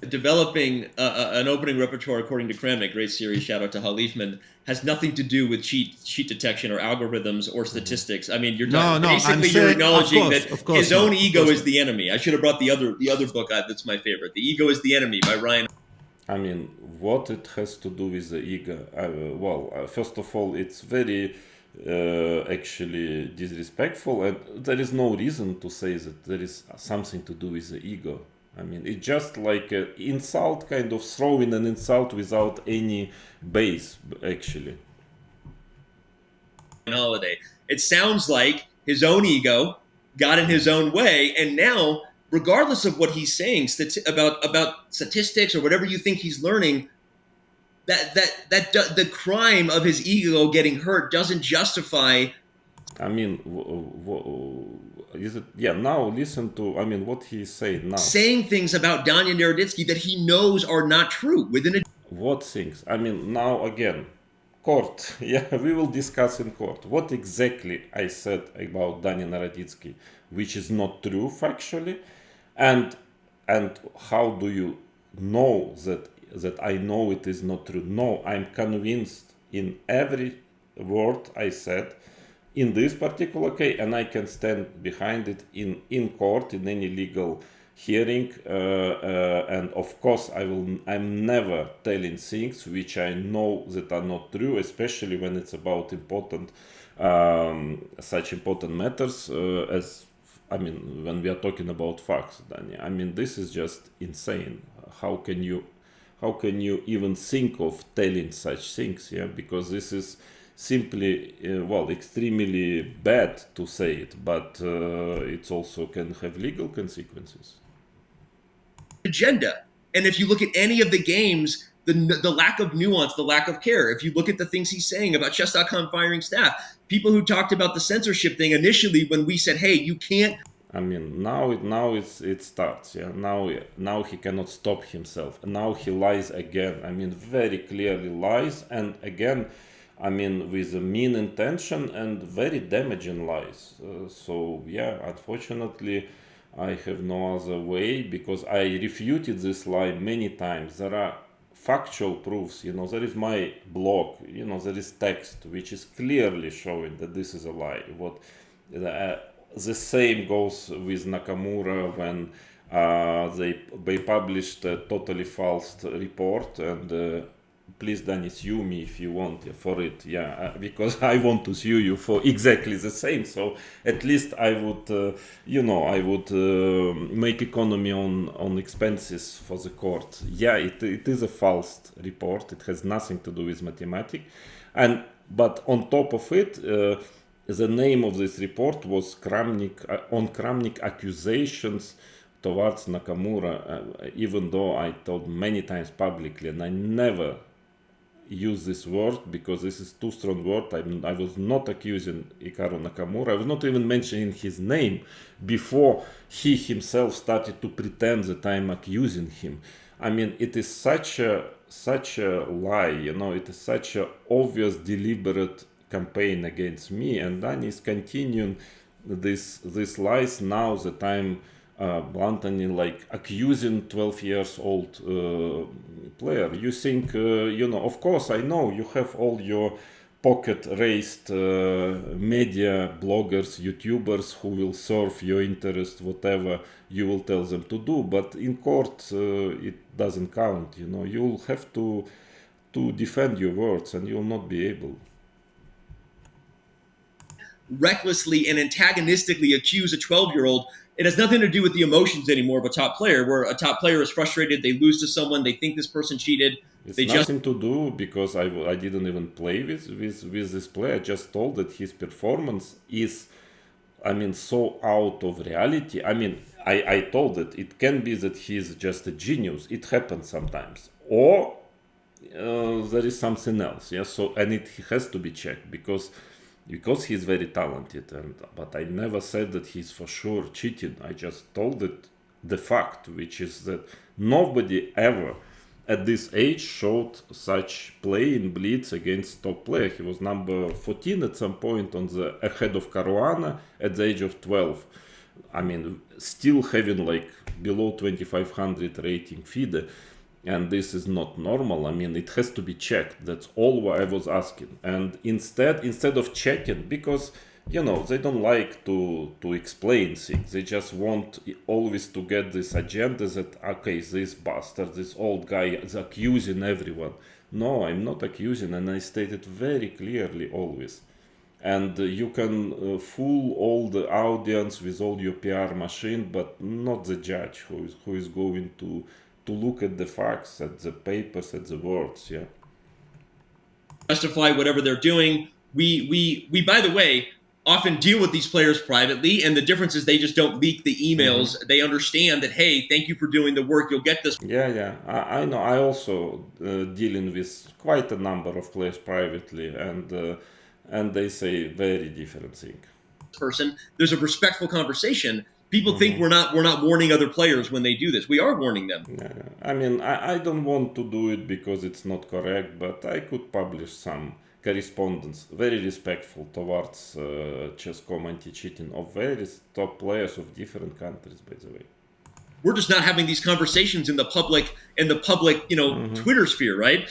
developing an opening repertoire according to Kramnik, great series, shout out to Halifman, has nothing to do with cheat detection or algorithms or statistics. I mean, you're basically you're acknowledging that his own ego is the enemy. I should have brought the other book that's my favorite. The Ego is the Enemy by Ryan. I mean, what it has to do with the ego? First of all, it's very actually disrespectful, and there is no reason to say that there is something to do with the ego. I mean, it's just like an insult, kind of throwing an insult without any base, actually. Holiday. It sounds like his own ego got in his own way, and now, regardless of what he's saying about statistics or whatever you think he's learning, that the crime of his ego getting hurt doesn't justify. I mean, is it? Yeah. Now listen to. I mean, what he said now. Saying things about Danya Naroditsky that he knows are not true within a. What things? I mean, now again, court. Yeah, we will discuss in court. What exactly I said about Danya Naroditsky, which is not true factually, and how do you know that I know it is not true? No, I'm convinced in every word I said. in this particular case, and I can stand behind it in court in any legal hearing, and of course I'm never telling things which I know that are not true, especially when it's about important such important matters as I mean when we are talking about facts, Dani. I mean, this is just insane. How can you even think of telling such things? Yeah, because this is simply extremely bad to say it, but it also can have legal consequences. Agenda. And if you look at any of the games, the lack of nuance, the lack of care. If you look at the things he's saying about chess.com firing staff, people who talked about the censorship thing initially when we said, hey, you can't. I mean, now it starts. Yeah, now he cannot stop himself. Now he lies again. I mean, very clearly lies, and again, I mean, with a mean intention and very damaging lies. So yeah, unfortunately, I have no other way, because I refuted this lie many times. There are factual proofs. You know, there is my blog. You know, there is text which is clearly showing that this is a lie. The same goes with Nakamura when they published a totally false report, and please, Danny, sue me if you want for it. Yeah, because I want to sue you for exactly the same. So at least I would, I would make economy on expenses for the court. Yeah, it is a false report. It has nothing to do with mathematics, but on top of it. The name of this report was Kramnik accusations towards Nakamura, even though I told many times publicly, and I never use this word because this is too strong word. I was not accusing Hikaru Nakamura. I was not even mentioning his name before he himself started to pretend that I'm accusing him. I mean, it is such a lie, you know. It is such a obvious, deliberate campaign against me, and then is continuing this lies now that I'm bluntly like accusing 12 years old player. You think of course I know you have all your pocket raised media bloggers, YouTubers who will serve your interest whatever you will tell them to do, but in court it doesn't count. You know, you'll have to defend your words, and you'll not be able. Recklessly and antagonistically accuse a 12-year-old. It has nothing to do with the emotions anymore of a top player, where a top player is frustrated, they lose to someone, they think this person cheated. It's nothing to do, because I didn't even play with this player. I just told that his performance is, I mean, so out of reality. I mean, I told that it can be that he's just a genius. It happens sometimes. Or there is something else. Yeah. So, and it has to be checked, because he's very talented, but I never said that he's for sure cheating. I just told it the fact, which is that nobody ever at this age showed such play in Blitz against top player. He was number 14 at some point ahead of Caruana at the age of 12. I mean, still having like below 2500 rating FIDE. And this is not normal. I mean, it has to be checked. That's all I was asking. And instead of checking, because they don't like to explain things. They just want always to get this agenda that, okay, this bastard, this old guy is accusing everyone. No, I'm not accusing, and I stated very clearly always. And you can fool all the audience with all your PR machine, but not the judge who is going to look at the facts, at the papers, at the words. Yeah. Justify whatever they're doing. We by the way, often deal with these players privately, and the difference is they just don't leak the emails. Mm-hmm. They understand that, hey, thank you for doing the work. You'll get this. Yeah. I know. I also dealing with quite a number of players privately, and they say very different thing. Person, there's a respectful conversation. People think we're not warning other players when they do this. We are warning them. Yeah. I mean, I don't want to do it because it's not correct, but I could publish some correspondence, very respectful towards Chess.com anti-cheating of various top players of different countries, by the way. We're just not having these conversations in the public Twitter sphere, right?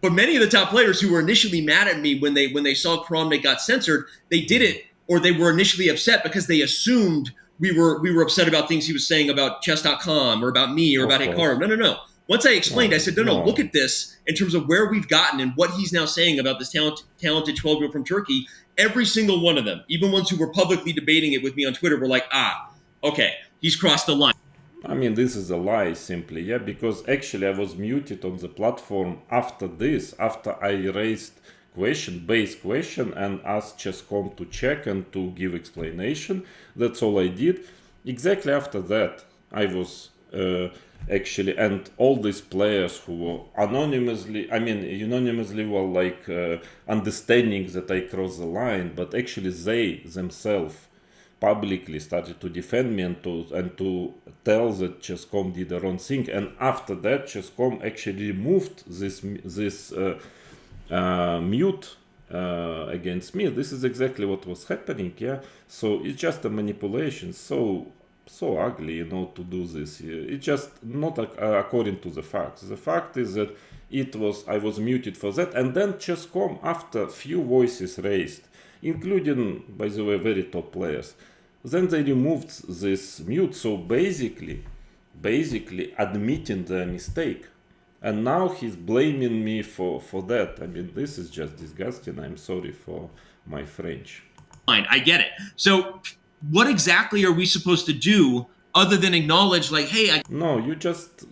But many of the top players who were initially mad at me when they saw Kronmate got censored, they did it, or they were initially upset because they assumed we were upset about things he was saying about chess.com or about me or about Hikaru. No. Once I explained, I said, no, look at this in terms of where we've gotten and what he's now saying about this talented 12-year-old from Turkey. Every single one of them, even ones who were publicly debating it with me on Twitter, were like, okay, he's crossed the line. I mean, this is a lie, simply, yeah, because actually I was muted on the platform after this, after I raised base question, and asked Chess.com to check and to give explanation. That's all I did. Exactly after that, I was actually, and all these players who were unanimously were like understanding that I crossed the line, but actually they themselves publicly started to defend me and to tell that Chess.com did the wrong thing. And after that, Chess.com actually removed this mute against me. This is exactly what was happening, yeah. So it's just a manipulation. So ugly, to do this. It's just not according to the facts. The fact is that I was muted for that, and then Chess.com, after few voices raised, including, by the way, very top players, then they removed this mute. So basically admitting the mistake. And now he's blaming me for that. I mean, this is just disgusting. I'm sorry for my French. Fine, I get it. So what exactly are we supposed to do other than acknowledge, like, hey, No, you just,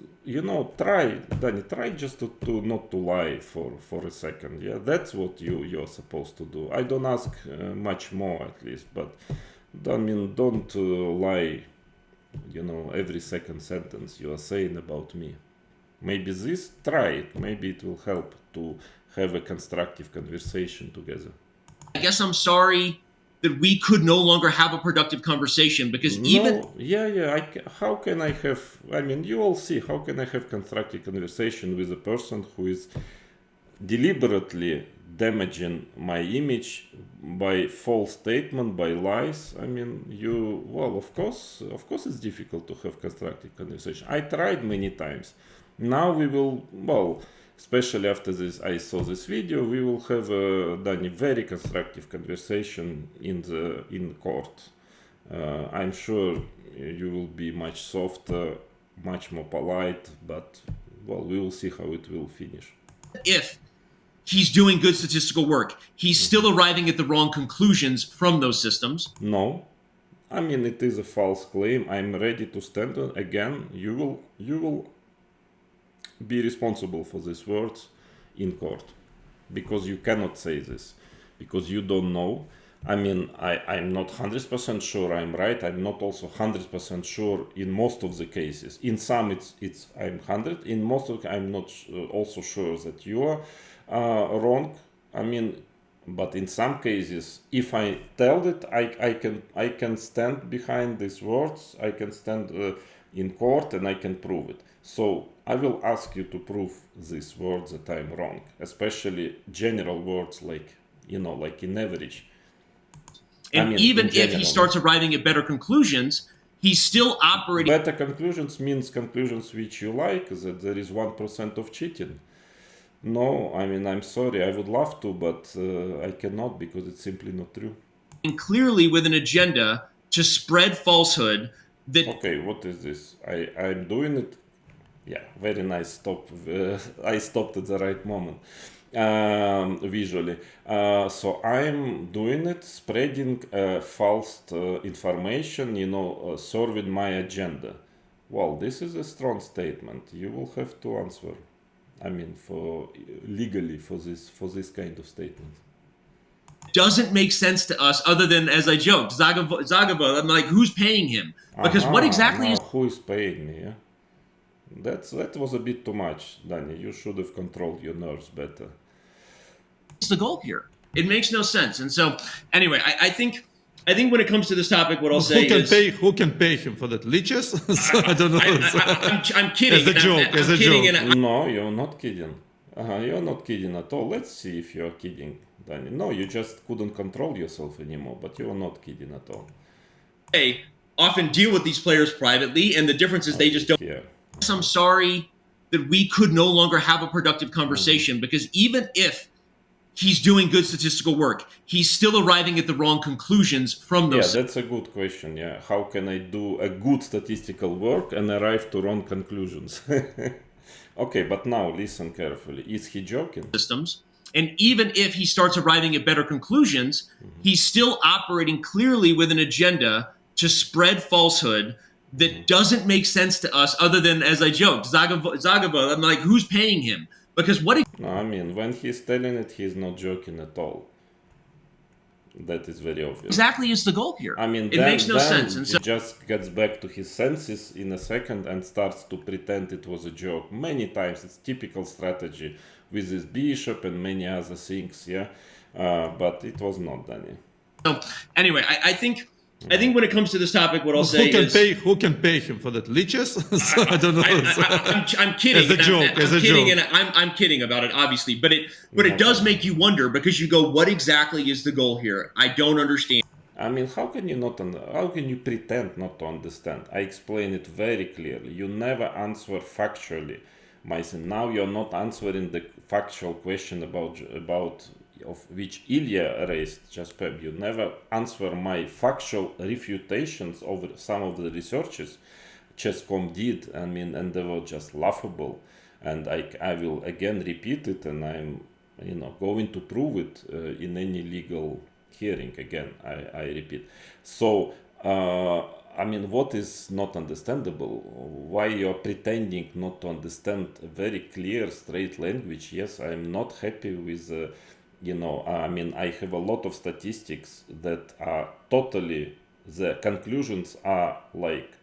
try, Danny, try just to not to lie for a second. Yeah, that's what you're supposed to do. I don't ask much more, at least, but don't lie, every second sentence you are saying about me. Maybe try it. Maybe it will help to have a constructive conversation together. I guess I'm sorry that we could no longer have a productive conversation because how can I have, you all see, how can I have constructive conversation with a person who is deliberately damaging my image by false statement, by lies? Of course it's difficult to have constructive conversation. I tried many times. Now we will, especially after this, I saw this video, we will have a very constructive conversation in court. I'm sure you will be much softer, much more polite, but we will see how it will finish. If he's doing good statistical work, he's still arriving at the wrong conclusions from those systems. No, it is a false claim. I'm ready to stand on again. You will be responsible for these words in court, because you cannot say this, because you don't know. I'm not 100% sure I'm right. I'm not also 100% sure in most of the cases. In some it's I'm 100. In most of I'm not also sure that you are wrong. But in some cases, if I tell it, I can stand behind these words. I can stand in court and I can prove it. So I will ask you to prove these words that I'm wrong, especially general words like in average. And even if he starts arriving at better conclusions, he's still operating. Better conclusions means conclusions which you like, that there is 1% of cheating. No, I'm sorry, I would love to, but I cannot, because it's simply not true. And clearly with an agenda to spread falsehood that... Okay, what is this? I'm doing it. Yeah, very nice stop. I stopped at the right moment. Visually. So I'm doing it, spreading false information, serving my agenda. Well, this is a strong statement. You will have to answer. For legally for this kind of statement. Doesn't make sense to us, other than, as I joked, Zagaba. I'm like, who's paying him? Because what exactly is... Who is paying me? Yeah? That was a bit too much, Danny. You should have controlled your nerves better. It's the goal here. It makes no sense. And so, anyway, I think when it comes to this topic, what I'll say is... Who can pay him for that? Leeches? I don't know. I'm kidding. As a joke. No, you're not kidding. You're not kidding at all. Let's see if you're kidding, Danny. No, you just couldn't control yourself anymore, but you're not kidding at all. They often deal with these players privately, and the difference is they just don't... Yeah. I'm sorry that we could no longer have a productive conversation because even if he's doing good statistical work, he's still arriving at the wrong conclusions from those. Yeah, that's a good question. Yeah, how can I do a good statistical work and arrive to wrong conclusions? Okay, but now listen carefully. Is he joking? Systems. And even if he starts arriving at better conclusions, he's still operating clearly with an agenda to spread falsehood that doesn't make sense to us other than, as I joked, Zagavo, I'm like, who's paying him? Because what No, I mean, when he's telling it, he's not joking at all. That is very obvious. exactly is the goal here? I mean, it makes no sense. And he so just gets back to his senses in a second and starts to pretend it was a joke. Many times, it's typical strategy with this bishop and many other things, yeah. But it was not, Danny. So anyway, I think when it comes to this topic, what I'll say is who can pay him for that? Leeches? So I don't know. I'm kidding. As a joke. I'm kidding about it, obviously. But it does make you wonder because you go, what exactly is the goal here? I don't understand. I mean, how can you pretend not to understand? I explain it very clearly. You never answer factually. Now you're not answering the factual question about of which Ilya raised, just you never answer my factual refutations of some of the researches Chess.com did. I mean, and they were just laughable. And I will again repeat it, and I'm going to prove it in any legal hearing. Again, I repeat. So I mean, what is not understandable? Why you're pretending not to understand a very clear, straight language? Yes, I'm not happy with. I mean, I have a lot of statistics that are totally, the conclusions are like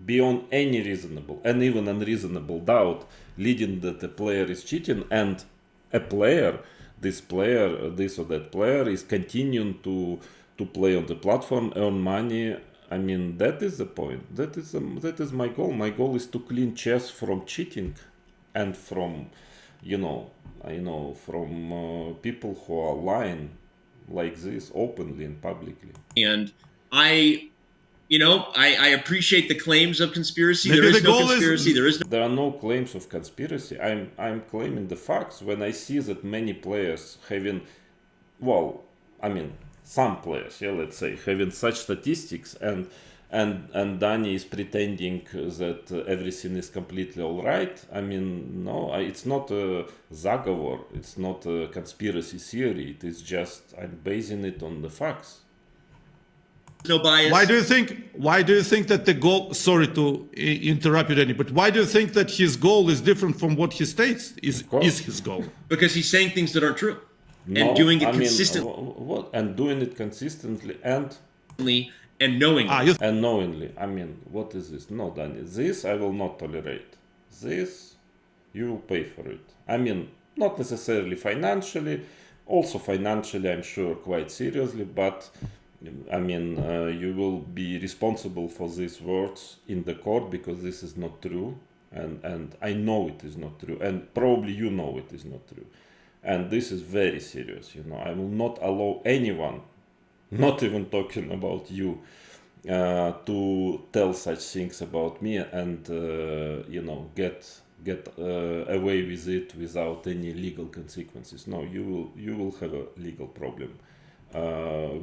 beyond any reasonable and even unreasonable doubt, leading that the player is cheating and this or that player is continuing to play on the platform, earn money. I mean, that is the point. That is my goal. My goal is to clean chess from cheating and from, from people who are lying like this openly and publicly. And I appreciate the claims of conspiracy. Maybe there is the no goal conspiracy. There are no claims of conspiracy. I'm claiming the facts. When I see that many players having, some players, let's say, having such statistics, and Danny is pretending that everything is completely all right. I mean, no, it's not a zagovor, it's not a conspiracy theory. It is just I'm basing it on the facts. No bias. Why do you think that the goal? Sorry to interrupt you, Danny, but why do you think that his goal is different from what he states is his goal? Because he's saying things that aren't true and doing it consistently. What? And doing it consistently and knowingly. And knowingly. I mean, what is this? No, Danny, this I will not tolerate. This, you will pay for it. I mean, not necessarily financially. Also financially, I'm sure, quite seriously, but I mean, you will be responsible for these words in the court because this is not true. And I know it is not true. And probably you know it is not true. And this is very serious. I will not allow anyone, not even talking about you, to tell such things about me and get away with it without any legal consequences. No, you will have a legal problem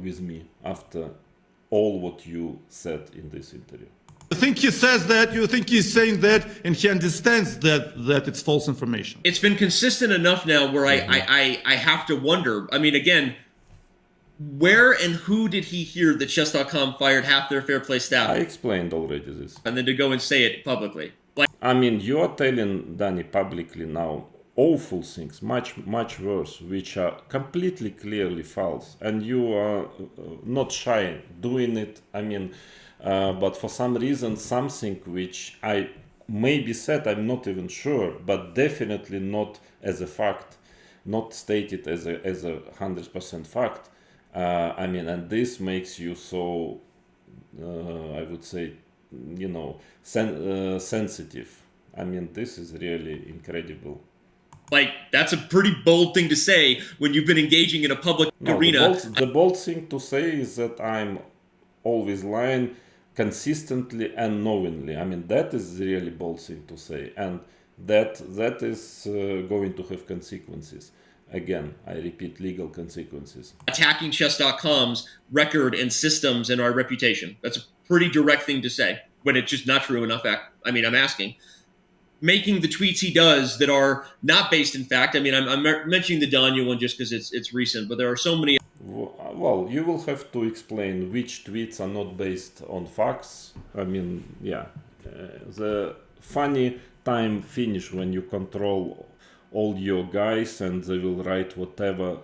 with me after all what you said in this interview. You think he says that? You think he's saying that, and he understands that it's false information? It's been consistent enough now where I have to wonder. I mean, again, where and who did he hear that Chess.com fired half their fair play staff? I explained already this. And then to go and say it publicly. I mean, you are telling Danny publicly now awful things, much worse, which are completely clearly false, and you are not shy doing it. I mean, but for some reason, something which I maybe said, I'm not even sure, but definitely not as a fact, not stated as a 100% fact. I mean, and this makes you so, I would say, sensitive. I mean, this is really incredible. That's a pretty bold thing to say when you've been engaging in a public arena. The bold thing to say is that I'm always lying consistently and knowingly. I mean, that is really bold thing to say. And that is going to have consequences. Again, I repeat, legal consequences. Attacking chess.com's record and systems and our reputation. That's a pretty direct thing to say, but it's just not true enough. I mean, I'm asking. Making the tweets he does that are not based in fact. I mean, I'm mentioning the Danya one just because it's recent, but there are so many. Well, you will have to explain which tweets are not based on facts. I mean, yeah, the funny time finish when you control all your guys and they will write whatever,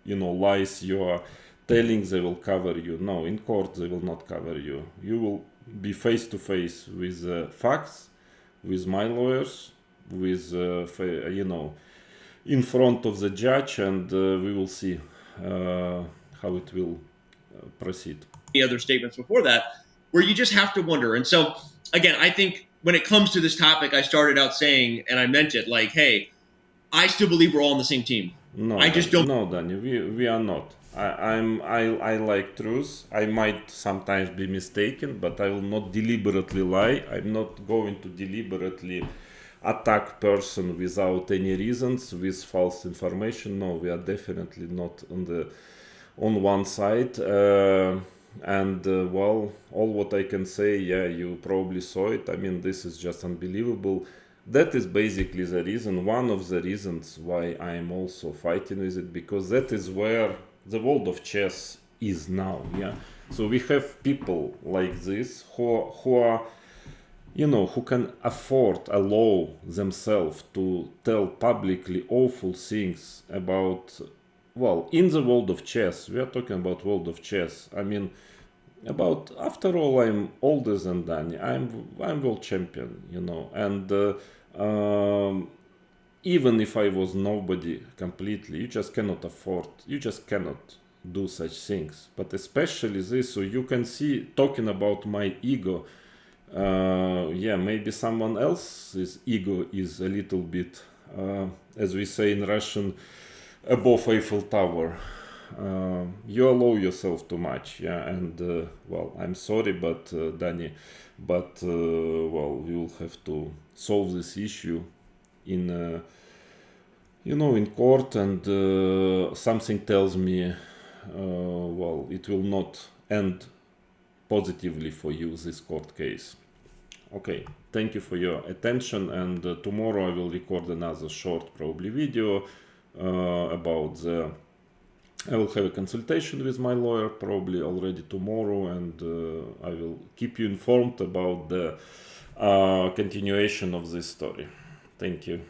lies you are telling, they will cover you. No, in court they will not cover you. You will be face to face with facts, with my lawyers, with in front of the judge, and we will see how it will proceed. Other statements before that where you just have to wonder. And so again, I think when it comes to this topic, I started out saying, and I meant it, like, hey, I still believe we're all on the same team. No, I just don't. No, Danny, we are not. I like truth. I might sometimes be mistaken, but I will not deliberately lie. I'm not going to deliberately attack person without any reasons with false information. No, we are definitely not on one side. Well, all what I can say, yeah, you probably saw it. I mean, this is just unbelievable. That is basically the reason, one of the reasons why I am also fighting with it, because that is where the world of chess is now. Yeah, so we have people like this who are, who can allow themselves to tell publicly awful things about, well, in the world of chess. We are talking about world of chess. I mean, after all, I'm older than Danny. I'm world champion, and even if I was nobody completely, you just cannot do such things. But especially this, so you can see, talking about my ego, yeah, maybe someone else's ego is a little bit, as we say in Russian, above Eiffel Tower. You allow yourself too much, yeah, and well, I'm sorry, but Danny, but well, we will have to solve this issue in in court, and something tells me, well, it will not end positively for you, this court case. Okay, thank you for your attention, and tomorrow I will record another short, probably video about I will have a consultation with my lawyer probably already tomorrow, and I will keep you informed about the continuation of this story. Thank you.